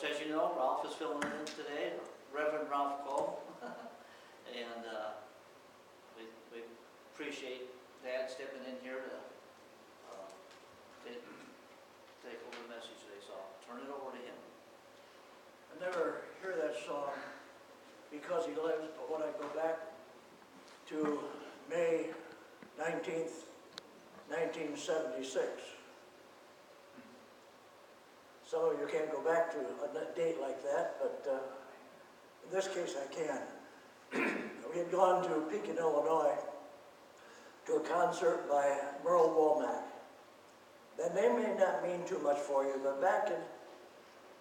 course, as you know, Ralph is filling in today, Reverend Ralph Crowell. And we appreciate Dad stepping in here to take over the message today, so I'll turn it over to him. I never hear that song because he lives, but when I go back to May 19th, 1976, some of you can't go back to a date like that, but in this case I can. We had gone to Pekin, Illinois to a concert by Merle Womack. That name may not mean too much for you, but back in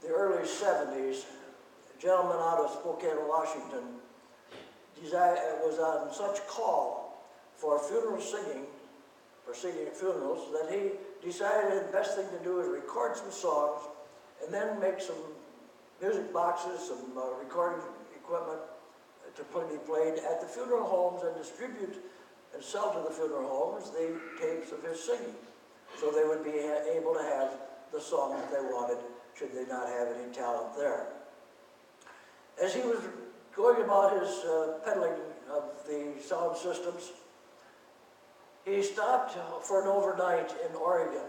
the early 70s, a gentleman out of Spokane, Washington, was on such call for funeral singing, for singing at funerals, that he decided the best thing to do is record some songs and then make some music boxes, some recording equipment to be played at the funeral homes and distribute and sell to the funeral homes the tapes of his singing. So they would be able to have the song that they wanted, should they not have any talent there. As he was going about his peddling of the sound systems, he stopped for an overnight in Oregon.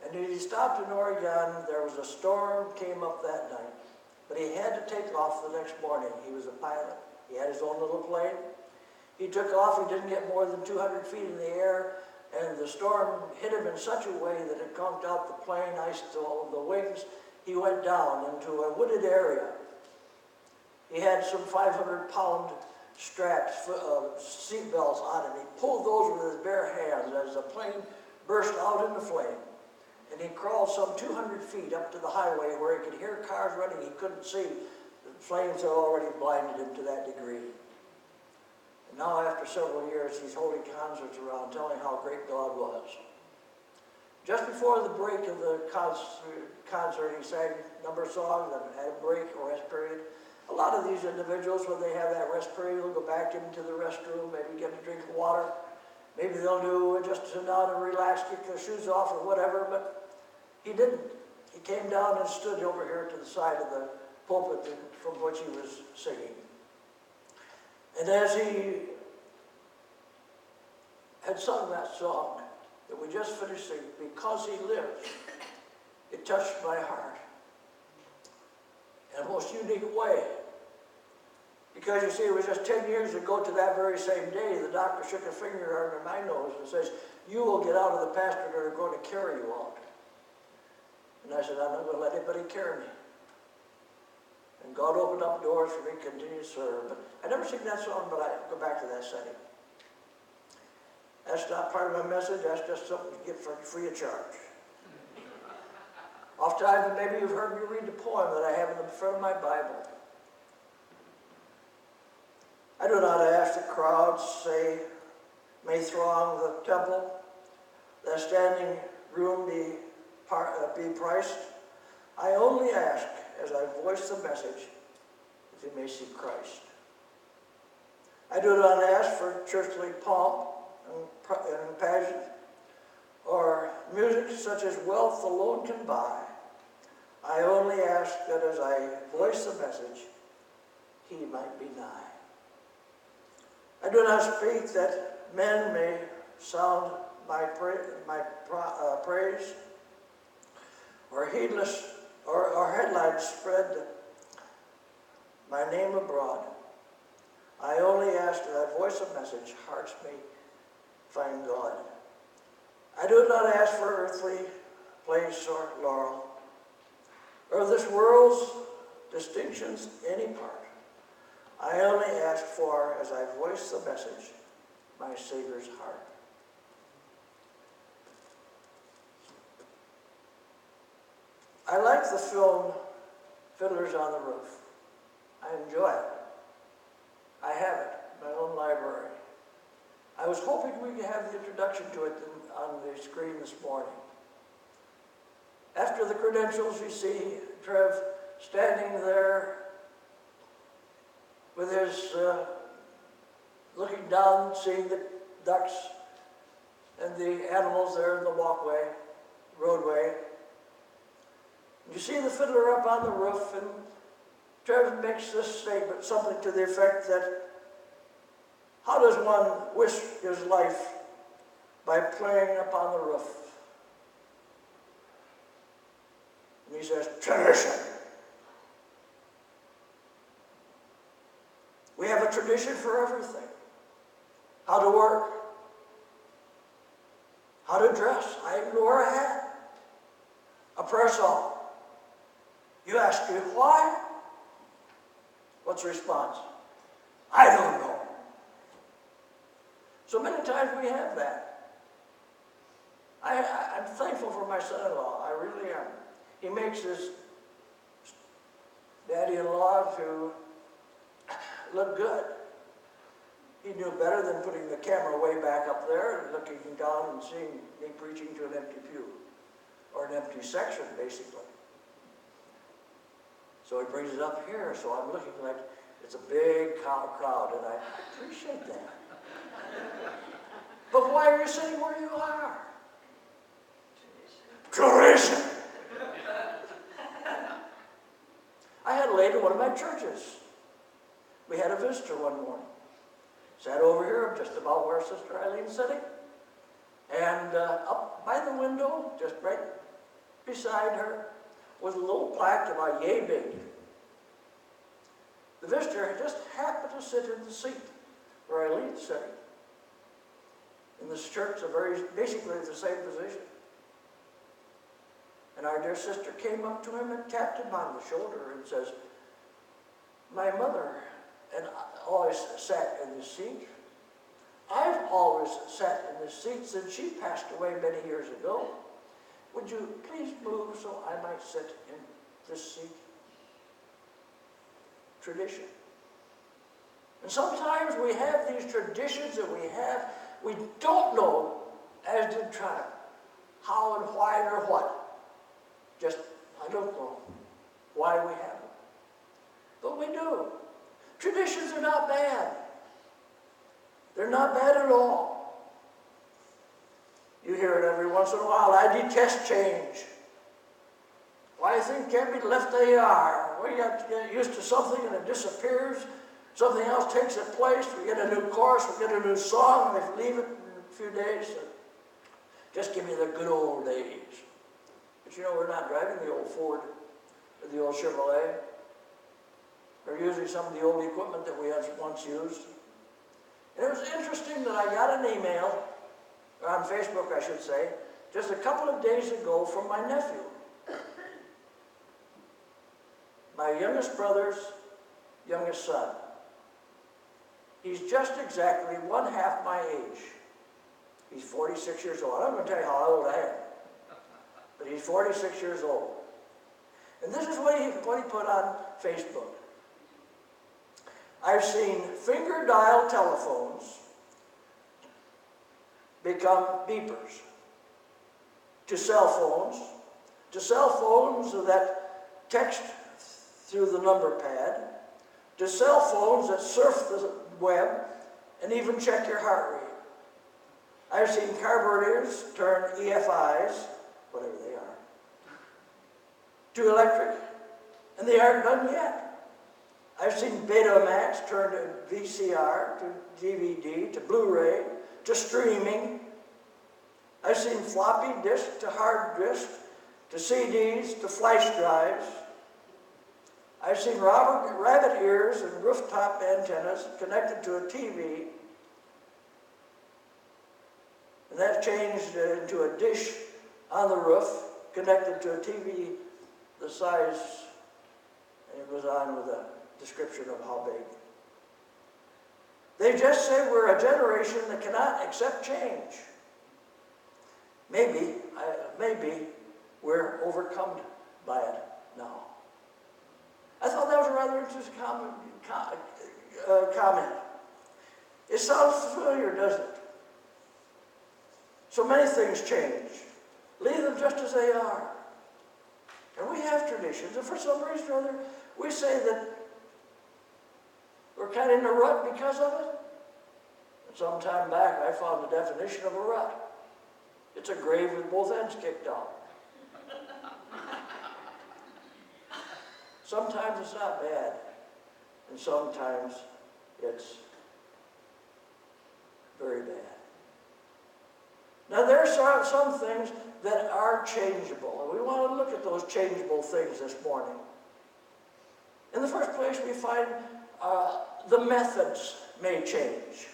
And as he stopped in Oregon, there was a storm came up that night. But he had to take off the next morning. He was a pilot. He had his own little plane. He took off. He didn't get more than 200 feet in the air, and the storm hit him in such a way that it conked out the plane, iced all of the wings. He went down into a wooded area. He had some 500-pound straps, seat belts on him. He pulled those with his bare hands as the plane burst out into flame. And he crawled some 200 feet up to the highway where he could hear cars running. He couldn't see. The flames had already blinded him to that degree. And now, after several years, he's holding concerts around telling how great God was. Just before the break of the concert, he sang a number of songs and had a break, a rest period. A lot of these individuals, when they have that rest period, will go back into the restroom, maybe get a drink of water. Maybe they'll do just sit down and relax, kick their shoes off or whatever, but he didn't. He came down and stood over here to the side of the pulpit from which he was singing. And as he had sung that song that we just finished singing, Because He Lives, it touched my heart in a most unique way. Because you see, it was just 10 years ago to that very same day, the doctor shook a finger under my nose and says, "You will get out of the pasture, they're going to carry you out." And I said, "I'm not going to let anybody carry me." And God opened up doors for me to continue to serve. But I never sing that song, but I go back to that setting. That's not part of my message. That's just something to get for free of charge. Oftentimes, maybe you've heard me read the poem that I have in the front of my Bible. I do not ask the crowds say, may throng the temple, that standing room be priced. I only ask, as I voice the message, that they may see Christ. I do not ask for churchly pomp and passion, or music such as wealth alone can buy. I only ask that as I voice the message, He might be nigh. I do not speak that men may sound my praise, or heedless, or headlines spread my name abroad. I only ask that I voice a message, hearts may find God. I do not ask for earthly place or laurel, or this world's distinctions any part. I only ask for, as I voice the message, my Savior's heart. I like the film Fiddlers on the Roof. I enjoy it. I have it in my own library. I was hoping we could have the introduction to it on the screen this morning. After the credentials, you see Trev standing there with his, looking down, seeing the ducks and the animals there in the roadway. You see the fiddler up on the roof, and Trevor makes this statement, something to the effect that, how does one wish his life? By playing up on the roof. And he says, tradition. We have a tradition for everything. How to work, how to dress. I even wear a hat, a press-on. You ask me why? What's the response? I don't know. So many times we have that. I'm thankful for my son-in-law. I really am. He makes his daddy-in-law to look good. He knew better than putting the camera way back up there and looking down and seeing me preaching to an empty pew, or an empty section, basically. So he brings it up here, so I'm looking like it's a big crowd, and I appreciate that. But why are you sitting where you are? Tradition. I had a lady in one of my churches. We had a visitor one morning. Sat over here, just about where Sister Eileen's sitting. And up by the window, just right beside her, was a little plaque about yay big. The visitor had just happened to sit in the seat where Eileen's sitting. In this church, basically the same position. And our dear sister came up to him and tapped him on the shoulder and says, my mother and I always sat in this seat. I've always sat in this seat since she passed away many years ago. Would you please move so I might sit in this seat? Tradition. And sometimes we have these traditions that we don't know, as did tribe, how and why or what. Just, I don't know why we have them. But we do. Traditions are not bad. They're not bad at all. You hear it every once in a while. I detest change. Why things can't be left they are. We got to get used to something and it disappears. Something else takes its place. We get a new chorus, we get a new song, and we leave it in a few days. So just give me the good old days. But you know, we're not driving the old Ford or the old Chevrolet. We're using some of the old equipment that we had once used. And it was interesting that I got an email, or on Facebook I should say, just a couple of days ago from my nephew. My youngest brother's youngest son. He's just exactly 1/2 my age. He's 46 years old. I'm going to tell you how old I am. But he's 46 years old. And this is what he put on Facebook. I've seen finger dial telephones become beepers, to cell phones that text through the number pad, to cell phones that surf the web and even check your heart rate. I've seen carburetors turn EFIs, whatever they are, to electric, and they aren't done yet. I've seen Betamax turn to VCR, to DVD, to Blu-ray, to streaming. I've seen floppy disk to hard disk, to CDs, to flash drives. I've seen rabbit ears and rooftop antennas connected to a TV. And that changed into a dish on the roof connected to a TV the size, and it goes on with a description of how big. They just say we're a generation that cannot accept change. Maybe we're overcome by it now. I thought that was a rather interesting comment. It sounds familiar, doesn't it? So many things change. Leave them just as they are. And we have traditions, and for some reason or other, we say that we're kind of in a rut because of it. And some time back, I found the definition of a rut. It's a grave with both ends kicked out. Sometimes it's not bad, and sometimes it's very bad. Now there are some things that are changeable, and we want to look at those changeable things this morning. In the first place, we find the methods may change.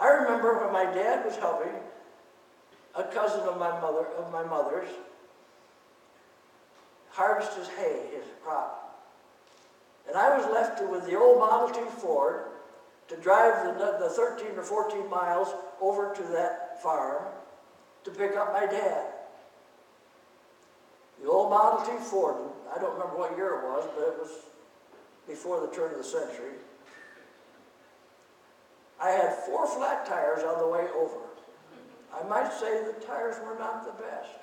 I remember when my dad was helping a cousin of my mother's harvest his hay, his crop. And I was left with the old Model T Ford to drive the 13 or 14 miles over to that farm to pick up my dad. The old Model T Ford, I don't remember what year it was, but it was before the turn of the century. I had 4 flat tires on the way over. I might say the tires were not the best.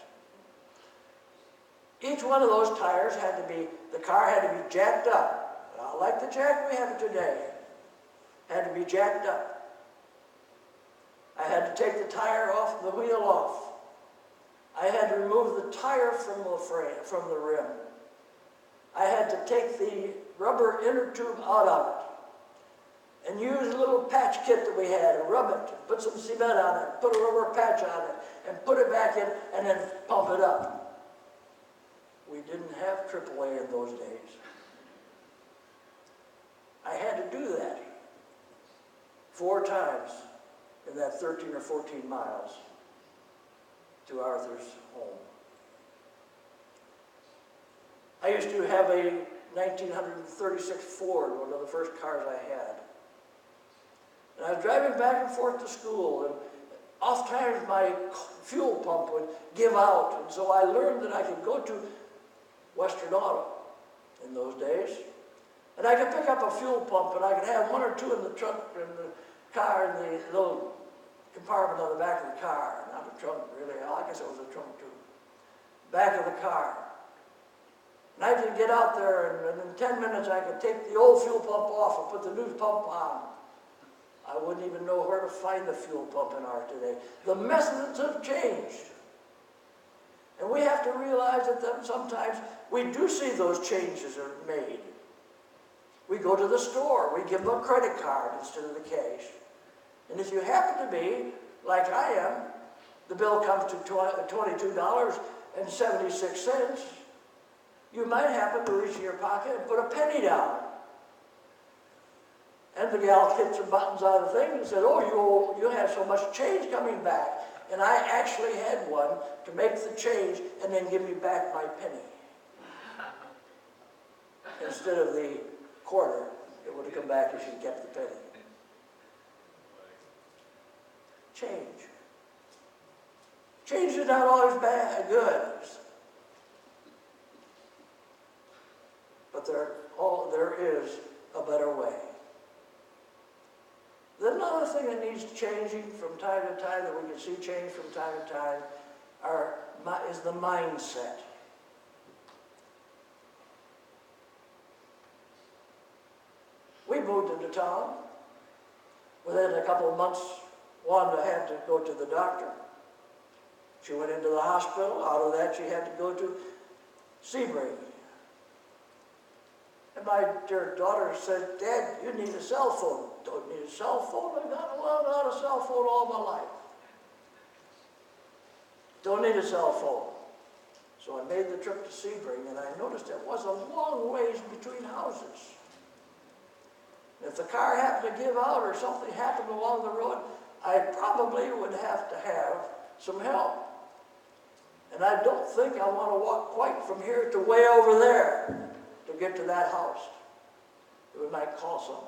Each one of those tires had to be, the car had to be jacked up. Not like the jack we have today. Had to be jacked up. I had to take the tire off, the wheel off. I had to remove the tire from the frame, from the rim. I had to take the rubber inner tube out of it and use a little patch kit that we had and rub it, put some cement on it, put a rubber patch on it, and put it back in, and then pump it up. We didn't have AAA in those days. I had to do that 4 times in that 13 or 14 miles to Arthur's home. I used to have a 1936 Ford, one of the first cars I had. And I was driving back and forth to school, and oftentimes my fuel pump would give out, and so I learned that I could go to Western Auto in those days, and I could pick up a fuel pump, and I could have 1 or 2 in the trunk, in the car, in the little compartment on the back of the car. Not the trunk, really. I guess it was a trunk, too. Back of the car. And I could get out there, and in 10 minutes I could take the old fuel pump off and put the new pump on. I wouldn't even know where to find the fuel pump in our today. The methods have changed. And we have to realize that sometimes we do see those changes are made. We go to the store, we give them a credit card instead of the cash. And if you happen to be, like I am, the bill comes to $22.76, you might happen to reach in your pocket and put a penny down. And the gal hit some buttons on the thing and said, oh, you have so much change coming back. And I actually had one to make the change and then give me back my penny. Instead of the quarter, it would have come back if she kept the penny. Change. Change is not always bad, good. But there is a better way. Another thing that needs changing from time to time, that we can see change from time to time, is the mindset. We moved into town. Within a couple of months, Wanda had to go to the doctor. She went into the hospital. Out of that, she had to go to Sebring. And my dear daughter said, Dad, you need a cell phone. Don't need a cell phone. I've not allowed a cell phone all my life. Don't need a cell phone. So I made the trip to Sebring, and I noticed there was a long ways between houses. If the car happened to give out or something happened along the road, I probably would have to have some help. And I don't think I want to walk quite from here to way over there to get to that house. We might call someone.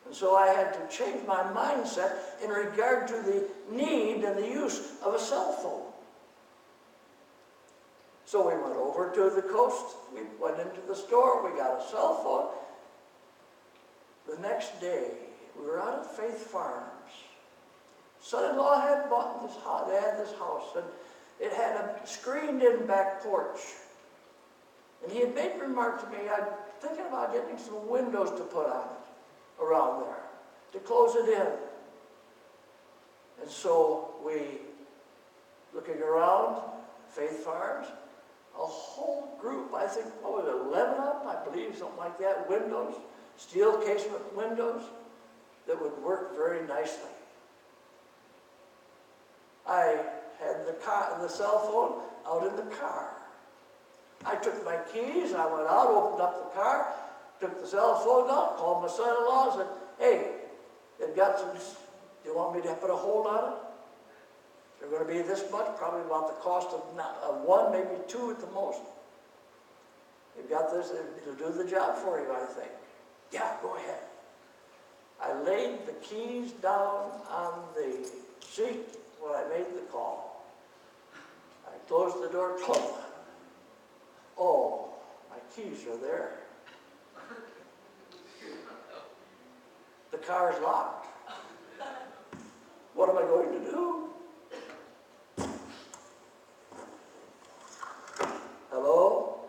And so I had to change my mindset in regard to the need and the use of a cell phone. So we went over to the coast, we went into the store, we got a cell phone. The next day, we were out at Faith Farms. Son-in-law had bought this house, they had this house, and it had a screened-in back porch. And he had made a remark to me, I'm thinking about getting some windows to put on it, around there, to close it in. And so we, looking around, Faith Farms, a whole group, I think, what was it, 11 of them, I believe, something like that, windows, steel casement windows that would work very nicely. I had the cell phone out in the car. I took my keys, I went out, opened up the car, took the cell phone out, called my son-in-law and said, hey, they've got some, do you want me to put a hold on it? They're going to be this much, probably about the cost of one, maybe two at the most. You've got this, it'll do the job for you, I think. Yeah, go ahead. I laid the keys down on the seat when I made the call. I closed the door, clunk. Oh, my keys are there. The car's locked. What am I going to do? Hello?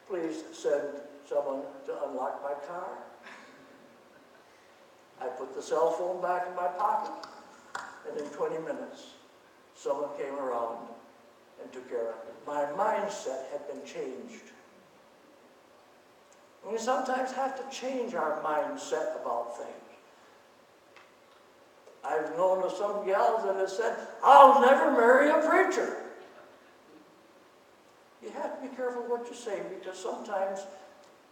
Please send someone to unlock my car. I put the cell phone back in my pocket, and in 20 minutes, someone came around and took care of it. My mindset had been changed. We sometimes have to change our mindset about things. I've known of some gals that have said, I'll never marry a preacher. You have to be careful what you say, because sometimes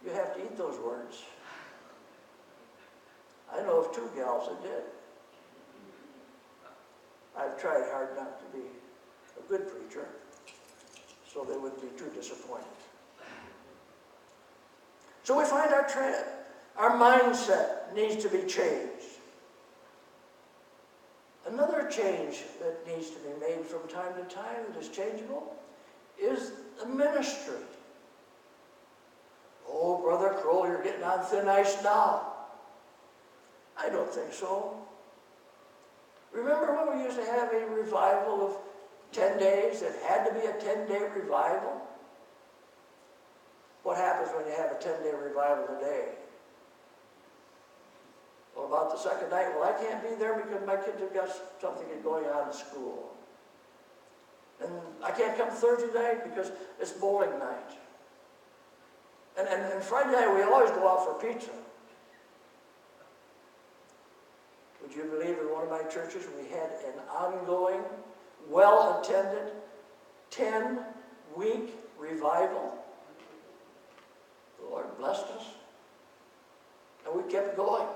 you have to eat those words. I know of two gals that did. I've tried hard not to be a good preacher, so they wouldn't be too disappointed. So we find our mindset needs to be changed. Another change that needs to be made from time to time that is changeable is the ministry. Oh, Brother Crowell, you're getting on thin ice now. I don't think so. Remember when we used to have a revival of 10 days? It had to be a 10-day revival. What happens when you have a 10-day revival today? Well, about the second night, well, I can't be there because my kids have got something going on in school. And I can't come Thursday night because it's bowling night. And Friday night, we always go out for pizza. Would you believe in one of my churches we had an ongoing, well-attended, 10-week revival? The Lord blessed us. And we kept going.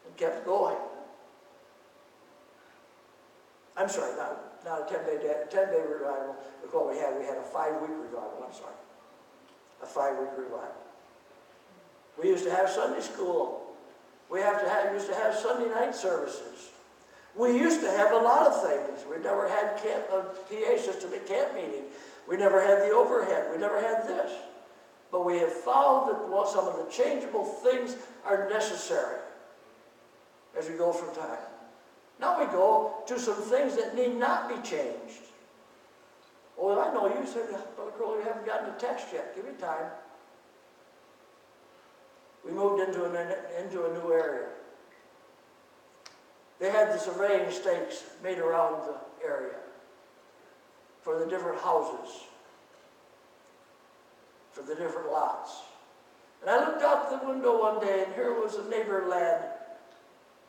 And kept going. I'm sorry, not a 10-day revival. Look what we had. We had a 5-week revival. I'm sorry. A 5-week revival. We used to have Sunday school. We used to have Sunday night services. We used to have a lot of things. We never had a PA system at camp meeting. We never had the overhead. We never had this. But we have found that some of the changeable things are necessary as we go through time. Now we go to some things that need not be changed. Well, I know you said, Brother Crowell, you haven't gotten a text yet. Give me time. We moved into a new area. They had the surveying stakes made around the area for the different houses, for the different lots. And I looked out the window one day, and here was a neighbor lad,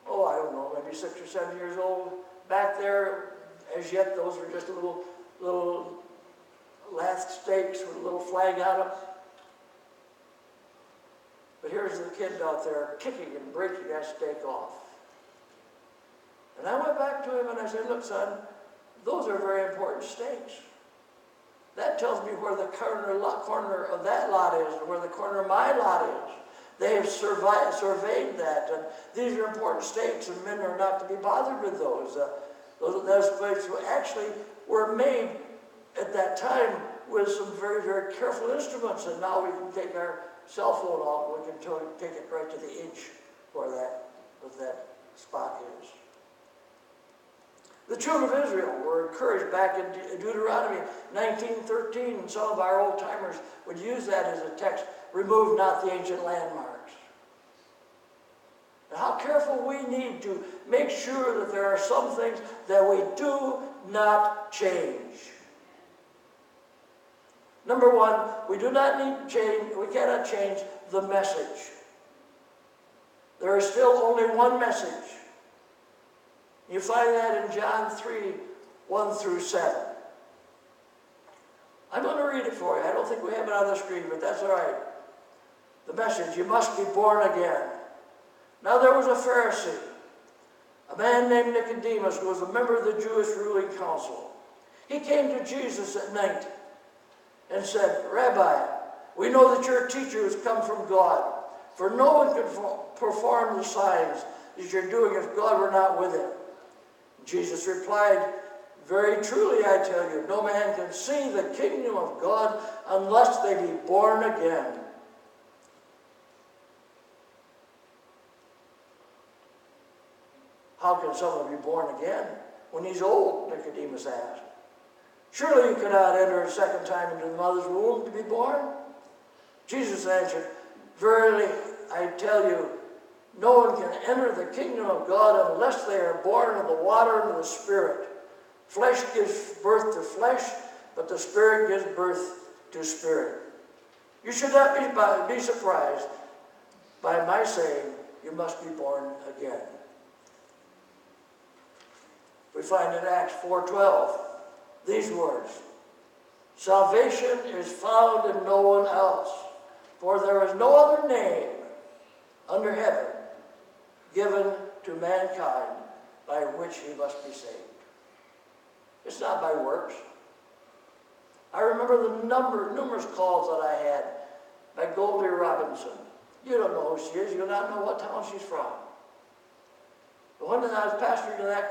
oh, I don't know, maybe 6 or 7 years old. Back there, as yet, those were just little lath stakes with a little flag on them. But here's the kid out there kicking and breaking that stake off. And I went back to him and I said, look, son, those are very important stakes. That tells me where the corner of that lot is and where the corner of my lot is. They have surveyed that, and these are important stakes, and men are not to be bothered with those. Those stakes actually were made at that time with some very, very careful instruments, and now we can take our cell phone out, we can take it right to the inch where that spot is. The children of Israel were encouraged back in Deuteronomy 19:13, and some of our old timers would use that as a text, remove not the ancient landmarks. And how careful we need to make sure that there are some things that we do not change. Number one, we do not need to change, we cannot change the message. There is still only one message. You find that in John 3, 1 through 7. I'm going to read it for you. I don't think we have it on the screen, but that's all right. The message, you must be born again. Now there was a Pharisee, a man named Nicodemus, who was a member of the Jewish ruling council. He came to Jesus at night and said, Rabbi, we know that your teacher has come from God, for no one can perform the signs that you're doing if God were not with him. Jesus replied, very truly I tell you, no man can see the kingdom of God unless they be born again. How can someone be born again when he's old? Nicodemus asked. Surely you cannot enter a second time into the mother's womb to be born? Jesus answered, verily I tell you, no one can enter the kingdom of God unless they are born of the water and of the Spirit. Flesh gives birth to flesh, but the Spirit gives birth to spirit. You should not be surprised by my saying, you must be born again. We find in Acts 4:12 these words, salvation is found in no one else, for there is no other name under heaven given to mankind by which he must be saved. It's not by works. I remember the numerous calls that I had by Goldie Robinson. You don't know who she is. You do not know what town she's from. But when I was pastoring in that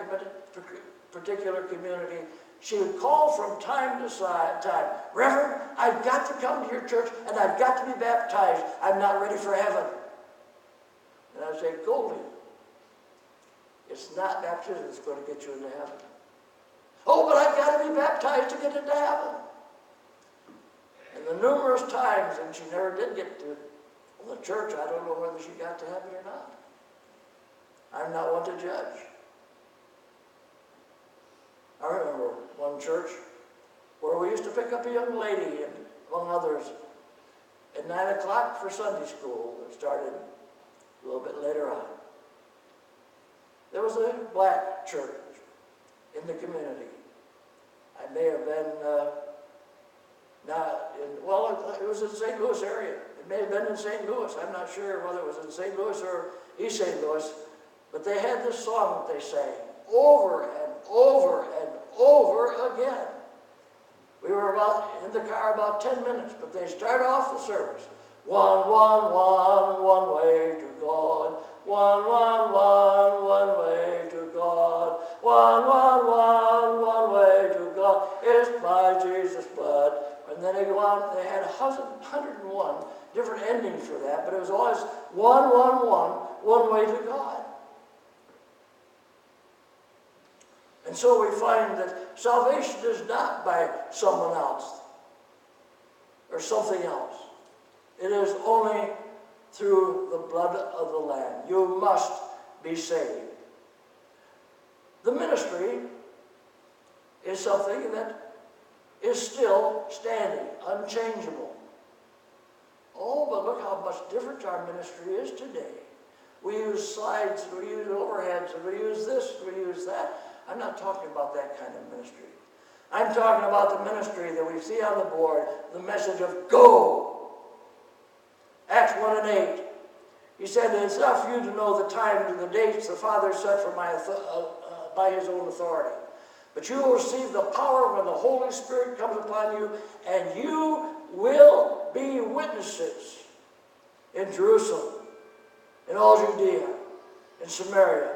particular community, she would call from time to time, Reverend, I've got to come to your church and I've got to be baptized. I'm not ready for heaven. And I would say, Goldie, it's not baptism that's going to get you into heaven. Oh, but I've got to be baptized to get into heaven. And the numerous times, and she never did get to the church, I don't know whether she got to heaven or not. I'm not one to judge. I remember one church where we used to pick up a young lady, and among others, at 9 o'clock for Sunday school. It started a little bit later on. There was a black church in the community. I may have been, it was in the St. Louis area. It may have been in St. Louis. I'm not sure whether it was in St. Louis or East St. Louis, but they had this song that they sang over and over and over again. We were in the car about 10 minutes, but they started off the service. One way to God. One way to God. One way to God. It's by Jesus' blood. And then they go on, they had 101 different endings for that, but it was always one way to God. And so we find that salvation is not by someone else or something else. It is only through the blood of the Lamb. You must be saved. The ministry is something that is still standing, unchangeable. Oh, but look how much different our ministry is today. We use slides, we use overheads, and we use this, we use that. I'm not talking about that kind of ministry. I'm talking about the ministry that we see on the board, the message of go. Acts 1 and 8. He said, it's not for you to know the times and the dates the Father set for by his own authority. But you will receive the power when the Holy Spirit comes upon you, and you will be witnesses in Jerusalem, in all Judea, in Samaria,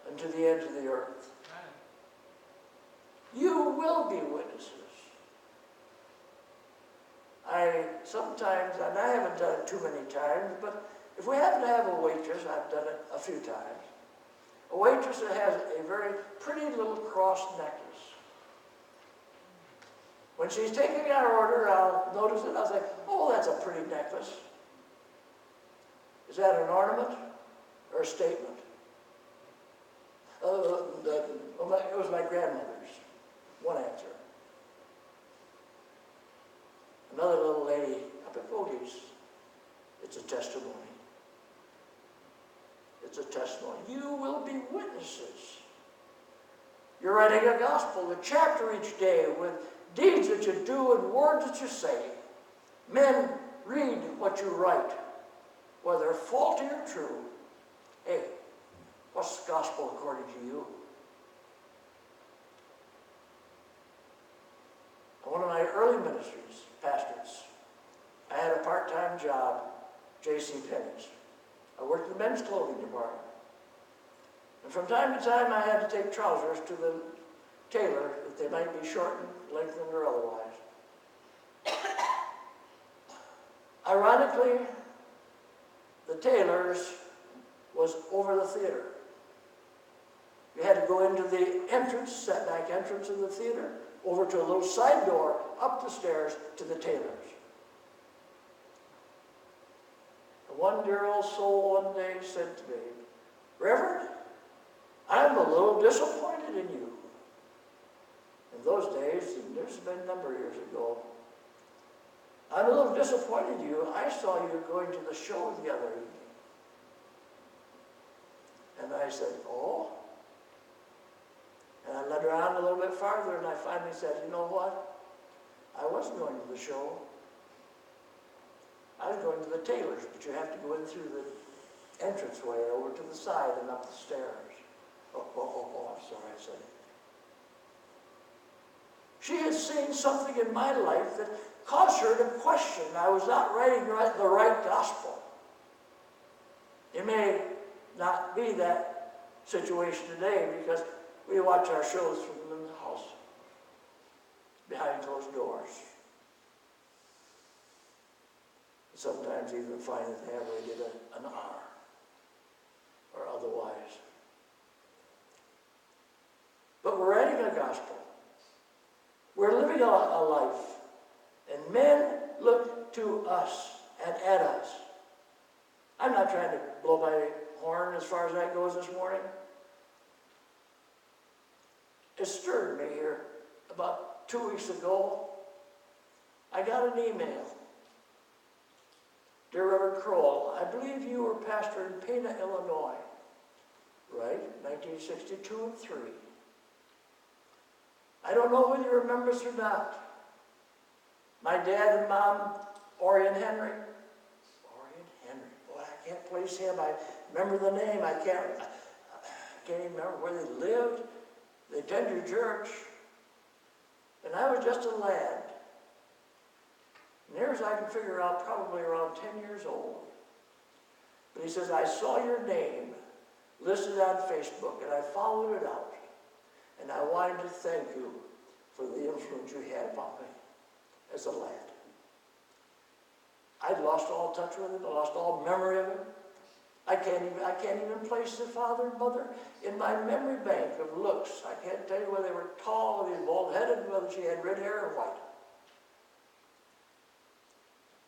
and to the ends of the earth. You will be witnesses. I sometimes, and I haven't done it too many times, but if we happen to have a waitress, I've done it a few times, a waitress that has a very pretty little cross necklace. When she's taking our order, I'll notice it, I'll say, oh, that's a pretty necklace. Is that an ornament or a statement? It was my grandmother's. One answer. another little lady up at Bogey's. It's a testimony. It's a testimony. You will be witnesses. You're writing a gospel, a chapter each day with deeds that you do and words that you say. Men, read what you write, whether faulty or true. Hey, what's the gospel according to you? One of my early ministries, pastors, I had a part-time job, J.C. Penney's. I worked in the men's clothing department. And from time to time, I had to take trousers to the tailor that they might be shortened, lengthened, or otherwise. Ironically, the tailor's was over the theater. You had to go into the entrance, setback entrance of the theater, over to a little side door, up the stairs to the tailor's. And one dear old soul one day said to me, Reverend, I'm a little disappointed in you. In those days, and there's been a number of years ago, I'm a little disappointed in you. I saw you going to the show the other evening. And I said, oh? And I led her on a little bit farther, and I finally said, you know what? I wasn't going to the show. I was going to the tailor's, but you have to go in through the entranceway over to the side and up the stairs. Oh, I'm sorry, I said it. She had seen something in my life that caused her to question I was not writing the right gospel. It may not be that situation today because we watch our shows from the house, behind closed doors. Sometimes even find that they have rated an R or otherwise. But we're writing a gospel. We're living a life, and men look to us and at us. I'm not trying to blow my horn as far as that goes this morning. It stirred me here about 2 weeks ago. I got an email. Dear Reverend Crowell, I believe you were pastor in Pena, Illinois, right? 1962 and 3. I don't know whether you remember us or not. My dad and mom, Orion Henry. Orion Henry. Boy, I can't place him. I remember the name. I can't even remember where they lived. They attended church. And I was just a lad. Near as I can figure out, probably around 10 years old. But he says, I saw your name listed on Facebook, and I followed it out. And I wanted to thank you for the influence you had upon me as a lad. I'd lost all touch with him. I lost all memory of him. I can't even place the father and mother in my memory bank of looks. I can't tell you whether they were tall, whether they were bald-headed, whether she had red hair or white.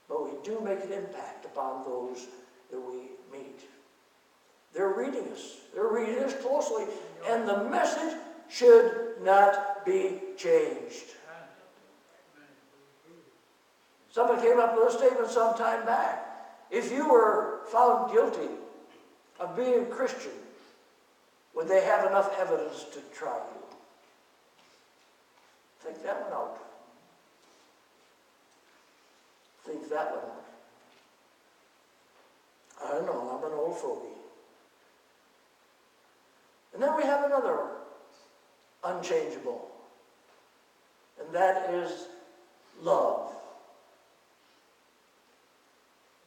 But we do make an impact upon those that we meet. They're reading us. They're reading us closely. And the message should not be changed. Someone came up with a statement some time back. If you were found guilty of being a Christian, would they have enough evidence to try you? Think that one out. Think that one out. I don't know, I'm an old fogey. And then we have another unchangeable, and that is love.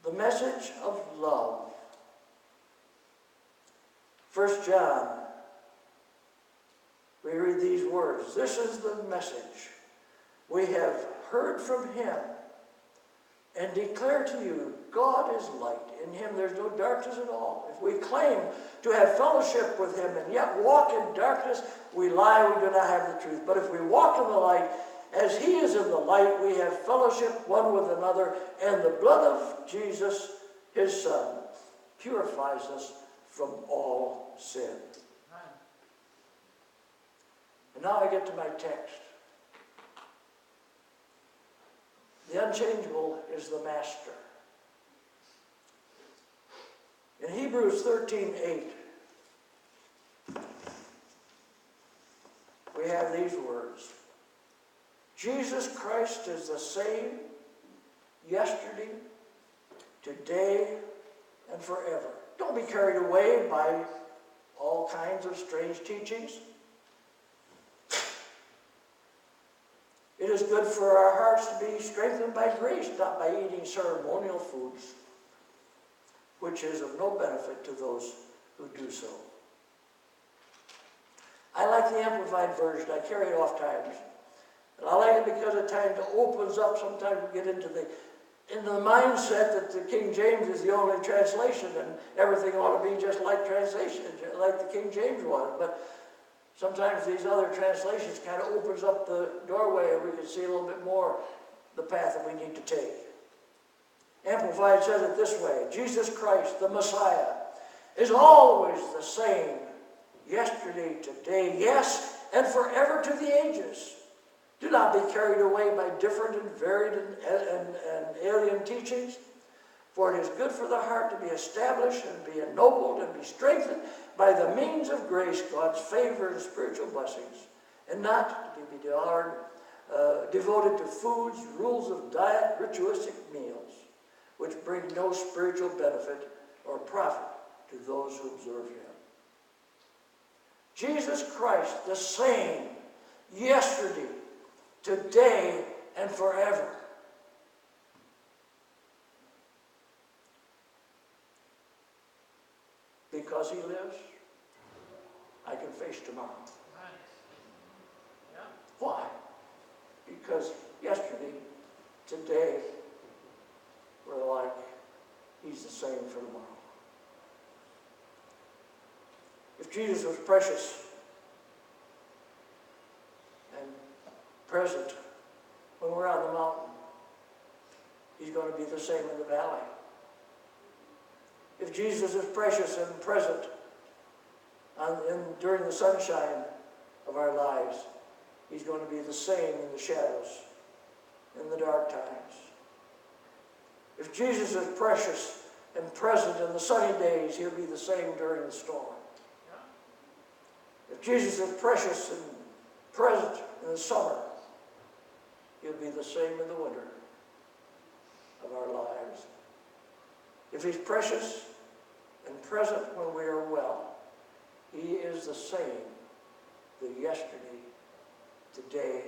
The message of love. 1 John, we read these words. This is the message we have heard from him and declare to you, God is light. In him there's no darkness at all. If we claim to have fellowship with him and yet walk in darkness, we lie, we do not have the truth. But if we walk in the light, as he is in the light, we have fellowship one with another, and the blood of Jesus, his Son, purifies us from all sin. And now I get to my text. The unchangeable is the Master. In Hebrews 13:8, we have these words. Jesus Christ is the same yesterday, today, and forever. Don't be carried away by all kinds of strange teachings. It is good for our hearts to be strengthened by grace, not by eating ceremonial foods, which is of no benefit to those who do so. I like the Amplified Version. I carry it oft times. And I like it because at times it opens up. Sometimes we get into the mindset that the King James is the only translation and everything ought to be just like translation, like the King James was. But sometimes these other translations kind of opens up the doorway and we can see a little bit more the path that we need to take. Amplified says it this way: Jesus Christ, the Messiah, is always the same, yesterday, today, yes, and forever to the ages. Do not be carried away by different and varied and alien teachings, for it is good for the heart to be established and be ennobled and be strengthened by the means of grace, God's favor and spiritual blessings, and not to be devoted to foods, rules of diet, ritualistic meals, which bring no spiritual benefit or profit to those who observe him. Jesus Christ, the same, yesterday, today, and forever. Because he lives, I can face tomorrow. Yeah. Why? Because yesterday, today, we're like, he's the same for tomorrow. If Jesus was precious and present when we're on the mountain, he's going to be the same in the valley. If Jesus is precious and present during the sunshine of our lives, he's going to be the same in the shadows, in the dark times. If Jesus is precious and present in the sunny days, he'll be the same during the storm. If Jesus is precious and present in the summer, he'll be the same in the winter of our lives. If he's precious and present when we are well, he is the same, the yesterday, today,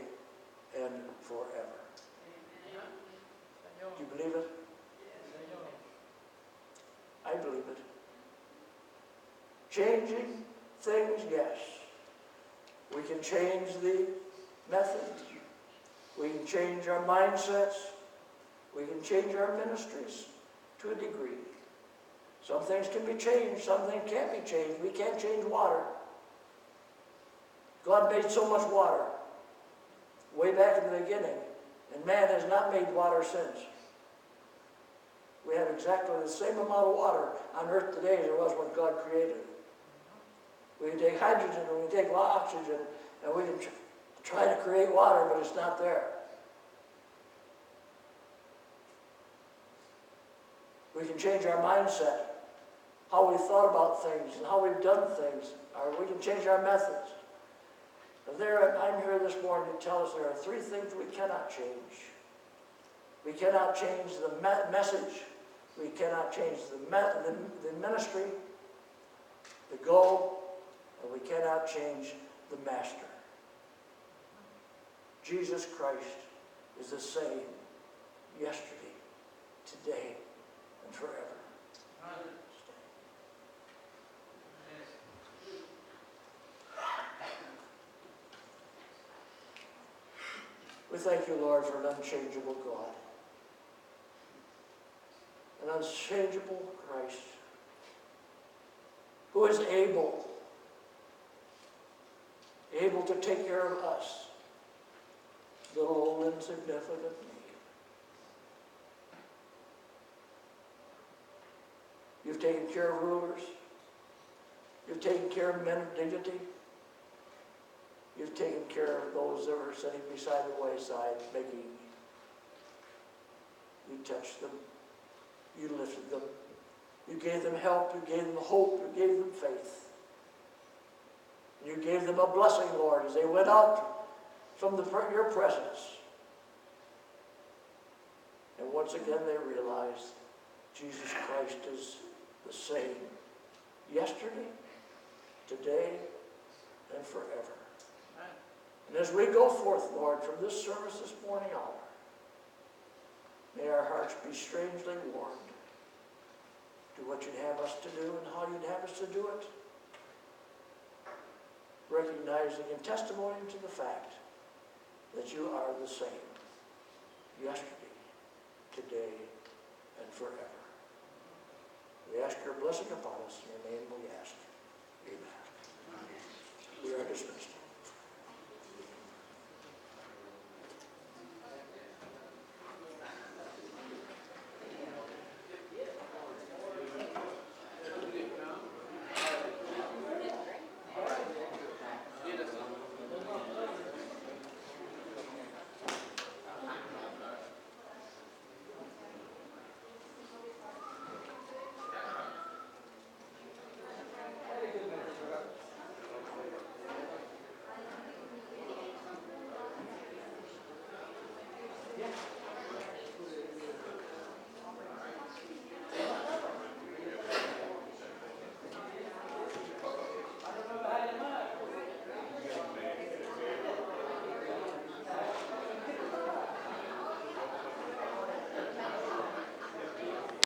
and forever. Do you believe it? I believe it. Changing things, yes. We can change the methods. We can change our mindsets. We can change our ministries to a degree. Some things can be changed, some things can't be changed. We can't change water. God made so much water way back in the beginning, and man has not made water since. We have exactly the same amount of water on earth today as there was when God created it. We can take hydrogen and we can take oxygen and we can try to create water, but it's not there. We can change our mindset, how we thought about things and how we've done things, or we can change our methods. And I'm here this morning to tell us there are three things we cannot change. We cannot change the message. We cannot change the ministry, the goal, and we cannot change the master. Jesus Christ is the same yesterday, today, and forever. We thank you, Lord, for an unchangeable God, an unchangeable Christ, who is able to take care of us, little old insignificant me. You've taken care of rulers. You've taken care of men of dignity. You've taken care of those that are sitting beside the wayside begging. touched them. You lifted them. You gave them help. You gave them hope. You gave them faith. You gave them a blessing, Lord, as they went out from your presence. And once again they realized Jesus Christ is the same yesterday, today, and forever. Right. And as we go forth, Lord, from this service this morning hour, may our hearts be strangely warmed to what you'd have us to do and how you'd have us to do it, recognizing and testimony to the fact that you are the same yesterday, today, and forever. We ask your blessing upon us. In your name we ask. Amen. We are dismissed.